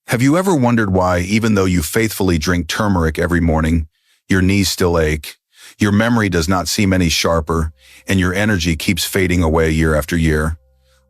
Have you ever wondered why, even though you faithfully drink turmeric every morning, your knees still ache, your memory does not seem any sharper, and your energy keeps fading away year after year?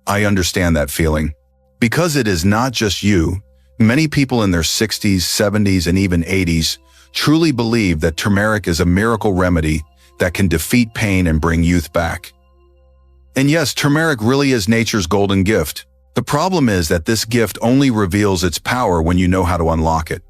I understand that feeling. Because it is not just you, many people in their 60s, 70s, and even 80s truly believe that turmeric is a miracle remedy that can defeat pain and bring youth back. And yes, turmeric really is nature's golden gift. The problem is that this gift only reveals its power when you know how to unlock it.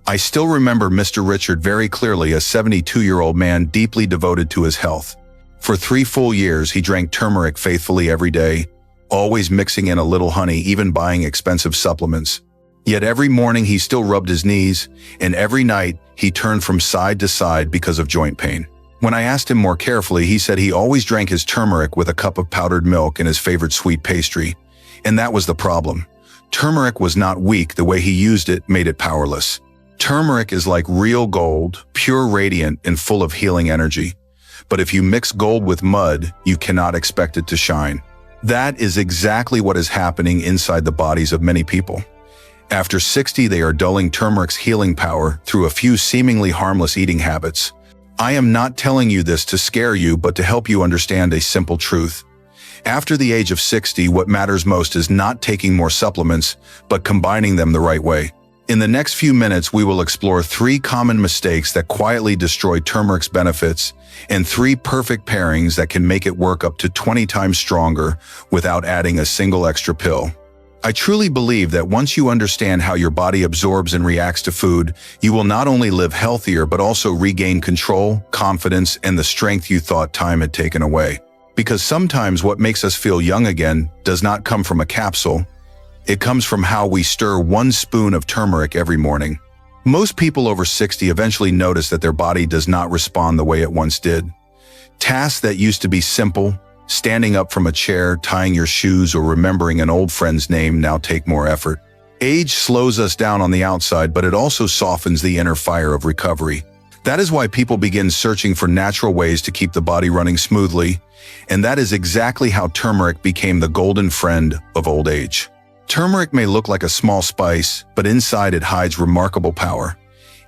I still remember Mr. Richard very clearly, a 72-year-old man deeply devoted to his health. For 3 full years, he drank turmeric faithfully every day, always mixing in a little honey, even buying expensive supplements. Yet every morning he still rubbed his knees, and every night he turned from side to side because of joint pain. When I asked him more carefully, he said he always drank his turmeric with a cup of powdered milk and his favorite sweet pastry. And that was the problem. Turmeric was not weak. The way he used it made it powerless. Turmeric is like real gold, pure, radiant, and full of healing energy. But if you mix gold with mud, you cannot expect it to shine. That is exactly what is happening inside the bodies of many people. After 60, they are dulling turmeric's healing power through a few seemingly harmless eating habits. I am not telling you this to scare you, but to help you understand a simple truth. After the age of 60, what matters most is not taking more supplements, but combining them the right way. In the next few minutes, we will explore 3 common mistakes that quietly destroy turmeric's benefits and 3 perfect pairings that can make it work up to 20 times stronger without adding a single extra pill. I truly believe that once you understand how your body absorbs and reacts to food, you will not only live healthier but also regain control, confidence, and the strength you thought time had taken away. Because sometimes what makes us feel young again does not come from a capsule. It comes from how we stir 1 spoon of turmeric every morning. Most people over 60 eventually notice that their body does not respond the way it once did. Tasks that used to be simple, standing up from a chair, tying your shoes, or remembering an old friend's name, now take more effort. Age slows us down on the outside, but it also softens the inner fire of recovery. That is why people begin searching for natural ways to keep the body running smoothly, and that is exactly how turmeric became the golden friend of old age. Turmeric may look like a small spice, but inside it hides remarkable power.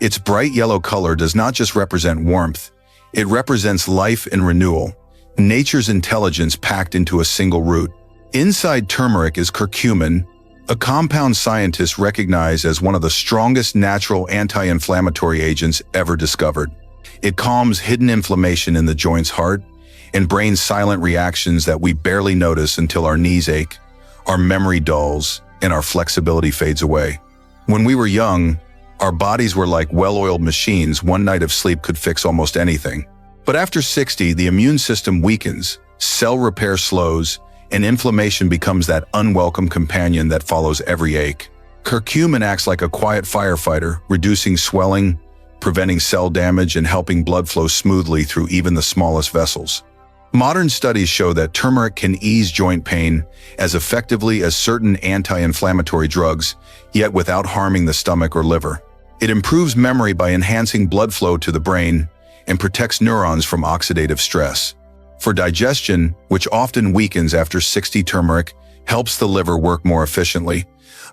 Its bright yellow color does not just represent warmth, it represents life and renewal, nature's intelligence packed into a single root. Inside turmeric is curcumin, a compound scientists recognize as one of the strongest natural anti-inflammatory agents ever discovered. It calms hidden inflammation in the joint's heart and brain's silent reactions that we barely notice until our knees ache, our memory dulls, and our flexibility fades away. When we were young, our bodies were like well-oiled machines. 1 night of sleep could fix almost anything. But after 60, the immune system weakens, cell repair slows, and inflammation becomes that unwelcome companion that follows every ache. Curcumin acts like a quiet firefighter, reducing swelling, preventing cell damage, and helping blood flow smoothly through even the smallest vessels. Modern studies show that turmeric can ease joint pain as effectively as certain anti-inflammatory drugs, yet without harming the stomach or liver. It improves memory by enhancing blood flow to the brain and protects neurons from oxidative stress. For digestion, which often weakens after 60, turmeric helps the liver work more efficiently,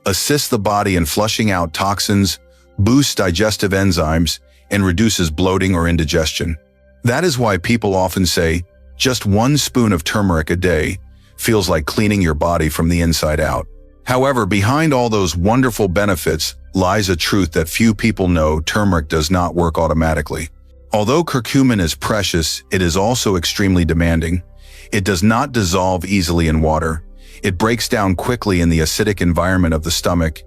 assists the body in flushing out toxins, boosts digestive enzymes, and reduces bloating or indigestion. That is why people often say, just 1 spoon of turmeric a day feels like cleaning your body from the inside out. However, behind all those wonderful benefits lies a truth that few people know: turmeric does not work automatically. Although curcumin is precious, it is also extremely demanding. It does not dissolve easily in water. It breaks down quickly in the acidic environment of the stomach,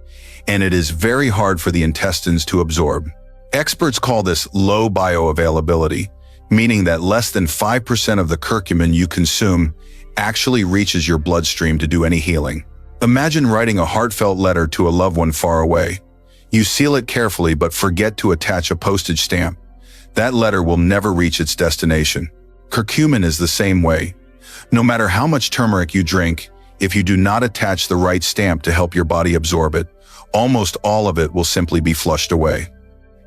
and it is very hard for the intestines to absorb. Experts call this low bioavailability, meaning that less than 5% of the curcumin you consume actually reaches your bloodstream to do any healing. Imagine writing a heartfelt letter to a loved one far away. You seal it carefully but forget to attach a postage stamp. That letter will never reach its destination. Curcumin is the same way. No matter how much turmeric you drink, if you do not attach the right stamp to help your body absorb it, almost all of it will simply be flushed away.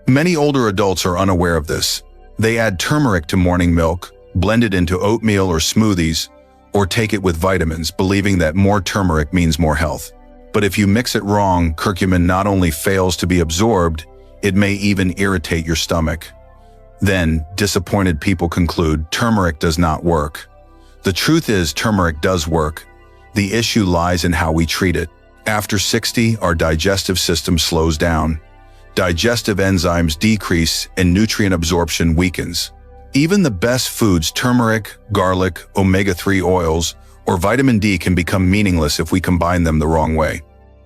Many older adults are unaware of this. They add turmeric to morning milk, blend it into oatmeal or smoothies, or take it with vitamins, believing that more turmeric means more health. But if you mix it wrong, curcumin not only fails to be absorbed, it may even irritate your stomach. Then, disappointed people conclude turmeric does not work. The truth is, turmeric does work. The issue lies in how we treat it. After 60, our digestive system slows down. Digestive enzymes decrease and nutrient absorption weakens. Even the best foods, turmeric, garlic, omega-3 oils, or vitamin D can become meaningless if we combine them the wrong way.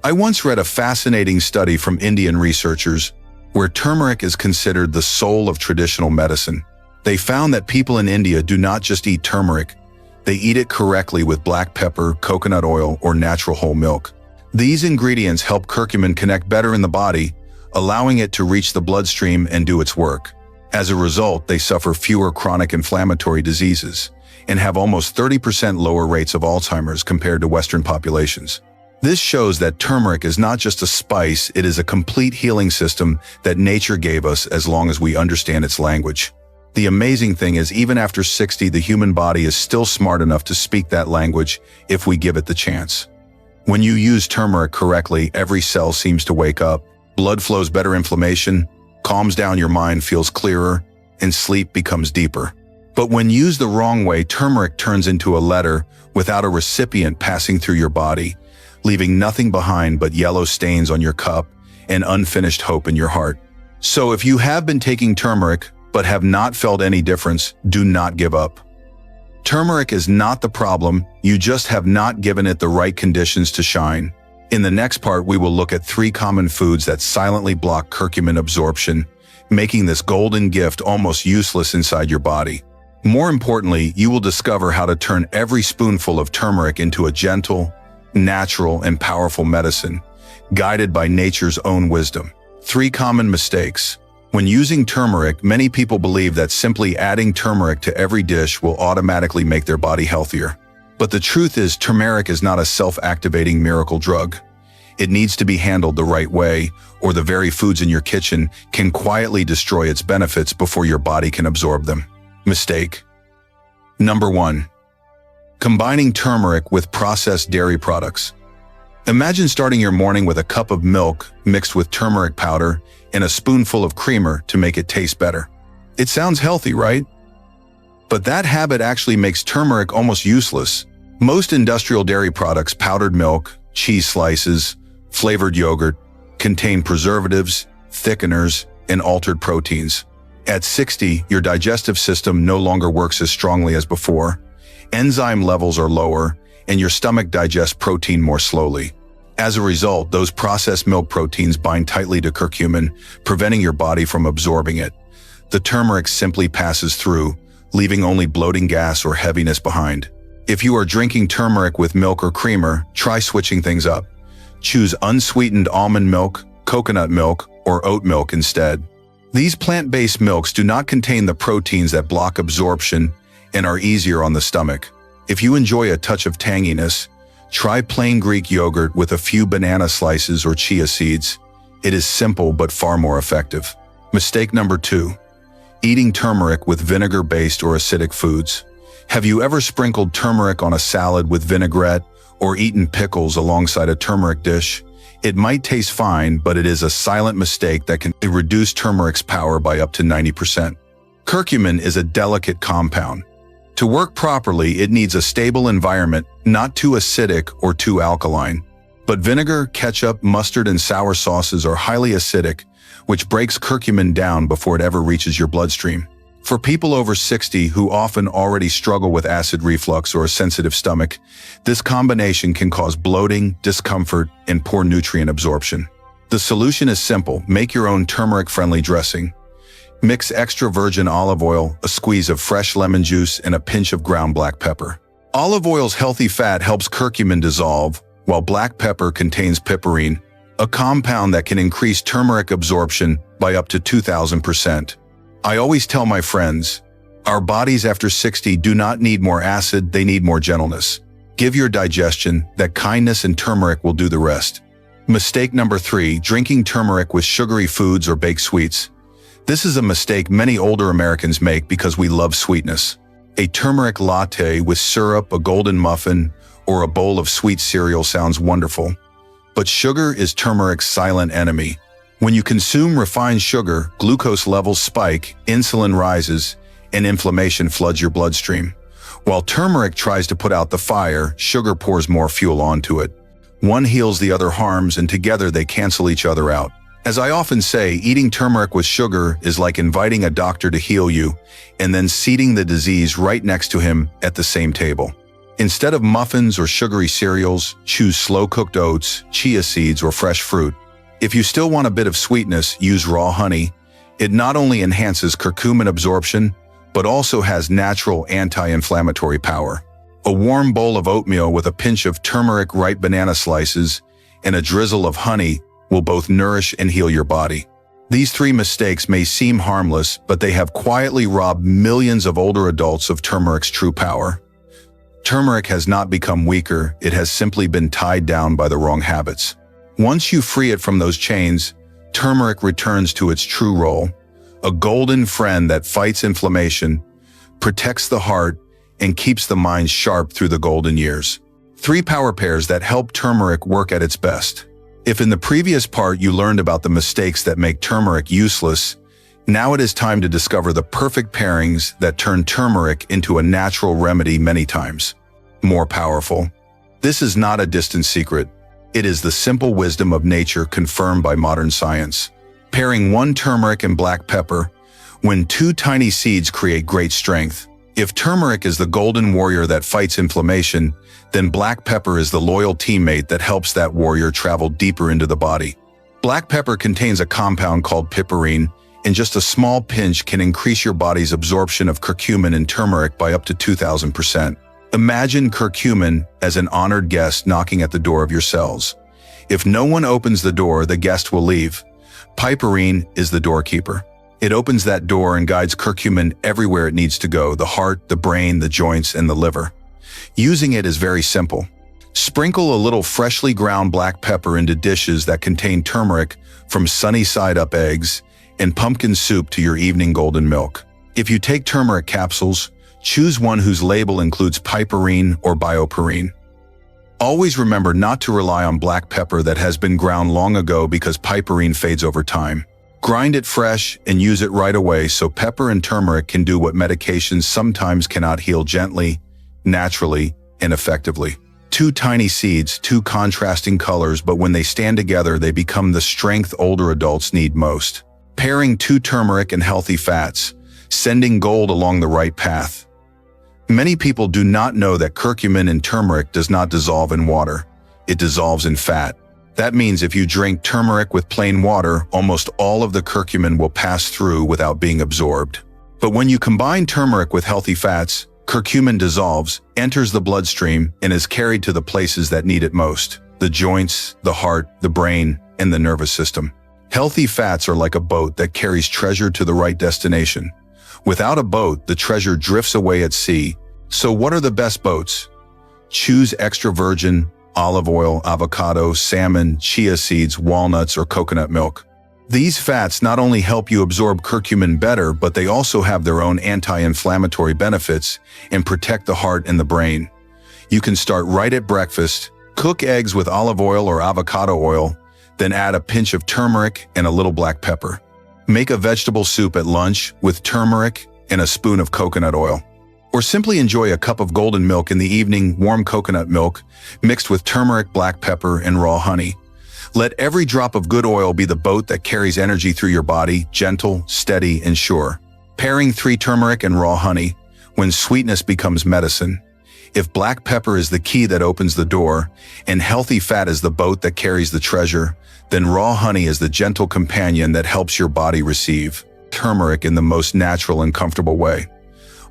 I once read a fascinating study from Indian researchers where turmeric is considered the soul of traditional medicine. They found that people in India do not just eat turmeric, they eat it correctly with black pepper, coconut oil, or natural whole milk. These ingredients help curcumin connect better in the body, allowing it to reach the bloodstream and do its work. As a result, they suffer fewer chronic inflammatory diseases and have almost 30% lower rates of Alzheimer's compared to Western populations. This shows that turmeric is not just a spice, it is a complete healing system that nature gave us as long as we understand its language. The amazing thing is, even after 60, the human body is still smart enough to speak that language if we give it the chance. When you use turmeric correctly, every cell seems to wake up, blood flows better, inflammation calms down, your mind feels clearer, and sleep becomes deeper. But when used the wrong way, turmeric turns into a letter without a recipient passing through your body, leaving nothing behind but yellow stains on your cup and unfinished hope in your heart. So if you have been taking turmeric but have not felt any difference, do not give up. Turmeric is not the problem, you just have not given it the right conditions to shine. In the next part, we will look at 3 common foods that silently block curcumin absorption, making this golden gift almost useless inside your body. More importantly, you will discover how to turn every spoonful of turmeric into a gentle, natural, and powerful medicine, guided by nature's own wisdom. 3 common mistakes. When using turmeric, many people believe that simply adding turmeric to every dish will automatically make their body healthier. But the truth is, turmeric is not a self-activating miracle drug. It needs to be handled the right way, or the very foods in your kitchen can quietly destroy its benefits before your body can absorb them. Mistake. Number 1. Combining turmeric with processed dairy products. Imagine starting your morning with a cup of milk mixed with turmeric powder and a spoonful of creamer to make it taste better. It sounds healthy, right? But that habit actually makes turmeric almost useless. Most industrial dairy products, powdered milk, cheese slices, flavored yogurt, contain preservatives, thickeners, and altered proteins. At 60, your digestive system no longer works as strongly as before. Enzyme levels are lower, and your stomach digests protein more slowly. As a result, those processed milk proteins bind tightly to curcumin, preventing your body from absorbing it. The turmeric simply passes through, leaving only bloating, gas, or heaviness behind. If you are drinking turmeric with milk or creamer, try switching things up. Choose unsweetened almond milk, coconut milk, or oat milk instead. These plant-based milks do not contain the proteins that block absorption and are easier on the stomach. If you enjoy a touch of tanginess, try plain Greek yogurt with a few banana slices or chia seeds. It is simple but far more effective. Mistake number 2. Eating turmeric with vinegar-based or acidic foods. Have you ever sprinkled turmeric on a salad with vinaigrette or eaten pickles alongside a turmeric dish? It might taste fine, but it is a silent mistake that can reduce turmeric's power by up to 90%. Curcumin is a delicate compound. To work properly, it needs a stable environment, not too acidic or too alkaline. But vinegar, ketchup, mustard, and sour sauces are highly acidic, which breaks curcumin down before it ever reaches your bloodstream. For people over 60 who often already struggle with acid reflux or a sensitive stomach, this combination can cause bloating, discomfort, and poor nutrient absorption. The solution is simple. Make your own turmeric-friendly dressing. Mix extra virgin olive oil, a squeeze of fresh lemon juice, and a pinch of ground black pepper. Olive oil's healthy fat helps curcumin dissolve, while black pepper contains piperine, a compound that can increase turmeric absorption by up to 2,000%. I always tell my friends, our bodies after 60 do not need more acid, they need more gentleness. Give your digestion that kindness, and turmeric will do the rest. Mistake number 3, drinking turmeric with sugary foods or baked sweets. This is a mistake many older Americans make because we love sweetness. A turmeric latte with syrup, a golden muffin, or a bowl of sweet cereal sounds wonderful. But sugar is turmeric's silent enemy. When you consume refined sugar, glucose levels spike, insulin rises, and inflammation floods your bloodstream. While turmeric tries to put out the fire, sugar pours more fuel onto it. One heals, the other harms, and together they cancel each other out. As I often say, eating turmeric with sugar is like inviting a doctor to heal you and then seating the disease right next to him at the same table. Instead of muffins or sugary cereals, choose slow-cooked oats, chia seeds, or fresh fruit. If you still want a bit of sweetness, use raw honey. It not only enhances curcumin absorption, but also has natural anti-inflammatory power. A warm bowl of oatmeal with a pinch of turmeric, ripe banana slices, and a drizzle of honey will both nourish and heal your body. These three mistakes may seem harmless, but they have quietly robbed millions of older adults of turmeric's true power. Turmeric has not become weaker, it has simply been tied down by the wrong habits. Once you free it from those chains, turmeric returns to its true role, a golden friend that fights inflammation, protects the heart, and keeps the mind sharp through the golden years. 3 power pairs that help turmeric work at its best. If in the previous part you learned about the mistakes that make turmeric useless, now it is time to discover the perfect pairings that turn turmeric into a natural remedy many times more powerful. This is not a distant secret. It is the simple wisdom of nature confirmed by modern science. Pairing 1 turmeric and black pepper, when 2 tiny seeds create great strength. If turmeric is the golden warrior that fights inflammation, then black pepper is the loyal teammate that helps that warrior travel deeper into the body. Black pepper contains a compound called piperine, and just a small pinch can increase your body's absorption of curcumin in turmeric by up to 2,000%. Imagine curcumin as an honored guest knocking at the door of your cells. If no one opens the door, the guest will leave. Piperine is the doorkeeper. It opens that door and guides curcumin everywhere it needs to go, the heart, the brain, the joints, and the liver. Using it is very simple. Sprinkle a little freshly ground black pepper into dishes that contain turmeric, from sunny-side-up eggs and pumpkin soup to your evening golden milk. If you take turmeric capsules, choose one whose label includes piperine or bioperine. Always remember not to rely on black pepper that has been ground long ago because piperine fades over time. Grind it fresh and use it right away so pepper and turmeric can do what medications sometimes cannot: heal gently, naturally, and effectively. 2 tiny seeds, 2 contrasting colors, but when they stand together, they become the strength older adults need most. Pairing 2 turmeric and healthy fats, sending gold along the right path. Many people do not know that curcumin in turmeric does not dissolve in water. It dissolves in fat. That means if you drink turmeric with plain water, almost all of the curcumin will pass through without being absorbed. But when you combine turmeric with healthy fats, curcumin dissolves, enters the bloodstream, and is carried to the places that need it most: the joints, the heart, the brain, and the nervous system. Healthy fats are like a boat that carries treasure to the right destination. Without a boat, the treasure drifts away at sea. So what are the best boats? Choose extra virgin, olive oil, avocado, salmon, chia seeds, walnuts, or coconut milk. These fats not only help you absorb curcumin better, but they also have their own anti-inflammatory benefits and protect the heart and the brain. You can start right at breakfast, cook eggs with olive oil or avocado oil, then add a pinch of turmeric and a little black pepper. Make a vegetable soup at lunch with turmeric and a spoon of coconut oil. Or simply enjoy a cup of golden milk in the evening, warm coconut milk, mixed with turmeric, black pepper, and raw honey. Let every drop of good oil be the boat that carries energy through your body, gentle, steady, and sure. Pairing 3 turmeric and raw honey, when sweetness becomes medicine. If black pepper is the key that opens the door, and healthy fat is the boat that carries the treasure, then raw honey is the gentle companion that helps your body receive turmeric in the most natural and comfortable way.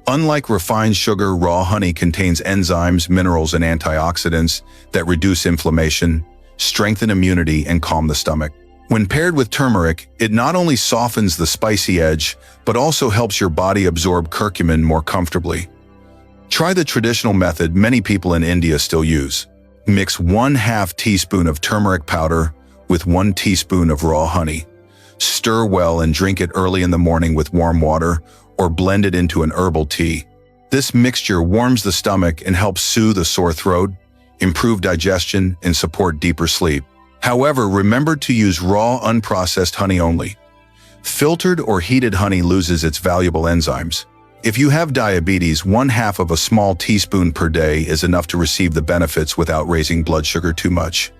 Unlike refined sugar, raw honey contains enzymes, minerals, and antioxidants that reduce inflammation, strengthen immunity, and calm the stomach. When paired with turmeric, it not only softens the spicy edge, but also helps your body absorb curcumin more comfortably. Try the traditional method many people in India still use. Mix 1/2 teaspoon of turmeric powder with 1 teaspoon of raw honey. Stir well and drink it early in the morning with warm water, or blend it into an herbal tea. This mixture warms the stomach and helps soothe a sore throat, improve digestion, and support deeper sleep. However, remember to use raw, unprocessed honey only. Filtered or heated honey loses its valuable enzymes. If you have diabetes, 1/2 of a small teaspoon per day is enough to receive the benefits without raising blood sugar too much.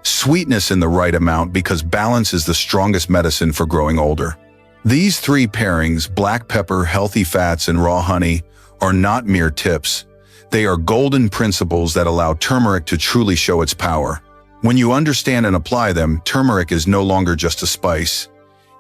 Sweetness in the right amount, because balance is the strongest medicine for growing older. These 3 pairings, black pepper, healthy fats, and raw honey, are not mere tips. They are golden principles that allow turmeric to truly show its power. When you understand and apply them, turmeric is no longer just a spice.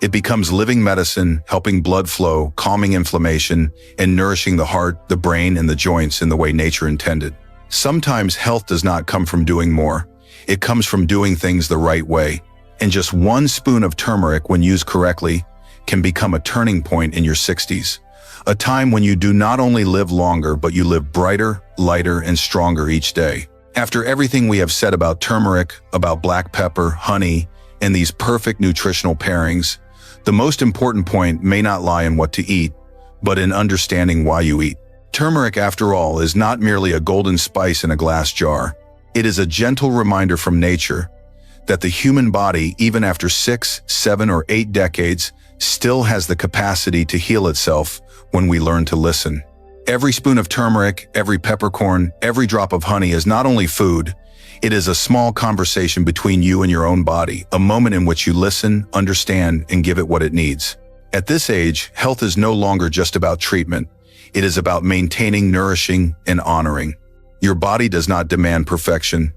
It becomes living medicine, helping blood flow, calming inflammation, and nourishing the heart, the brain, and the joints in the way nature intended. Sometimes health does not come from doing more. It comes from doing things the right way. And just 1 spoon of turmeric, when used correctly, can become a turning point in your 60s. A time when you do not only live longer, but you live brighter, lighter, and stronger each day. After everything we have said about turmeric, about black pepper, honey, and these perfect nutritional pairings, the most important point may not lie in what to eat, but in understanding why you eat. Turmeric, after all, is not merely a golden spice in a glass jar. It is a gentle reminder from nature that the human body, even after 6, 7, or 8 decades, still has the capacity to heal itself when we learn to listen. Every spoon of turmeric, every peppercorn, every drop of honey is not only food, it is a small conversation between you and your own body, a moment in which you listen, understand, and give it what it needs. At this age, health is no longer just about treatment. It is about maintaining, nourishing, and honoring. Your body does not demand perfection.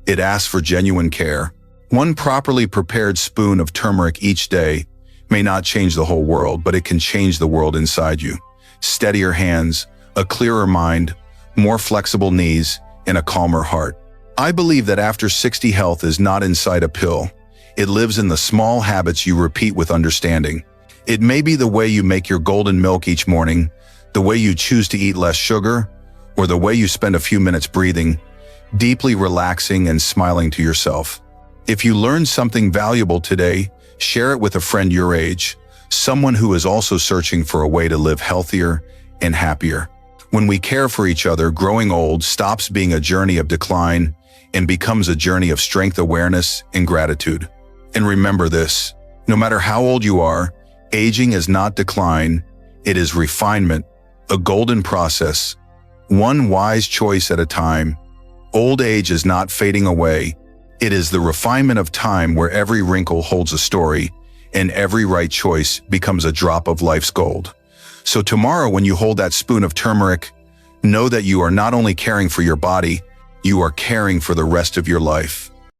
It asks for genuine care. 1 properly prepared spoon of turmeric each day may not change the whole world, but it can change the world inside you. Steadier hands, a clearer mind, more flexible knees, and a calmer heart. I believe that after 60 health is not inside a pill. It lives in the small habits you repeat with understanding. It may be the way you make your golden milk each morning, the way you choose to eat less sugar, or the way you spend a few minutes breathing, deeply relaxing and smiling to yourself. If you learned something valuable today, share it with a friend your age, someone who is also searching for a way to live healthier and happier. When we care for each other, growing old stops being a journey of decline and becomes a journey of strength, awareness, and gratitude. And remember this, no matter how old you are, aging is not decline, it is refinement, a golden process, 1 wise choice at a time. Old age is not fading away, it is the refinement of time where every wrinkle holds a story and every right choice becomes a drop of life's gold. So tomorrow, when you hold that spoon of turmeric, know that you are not only caring for your body, you are caring for the rest of your life.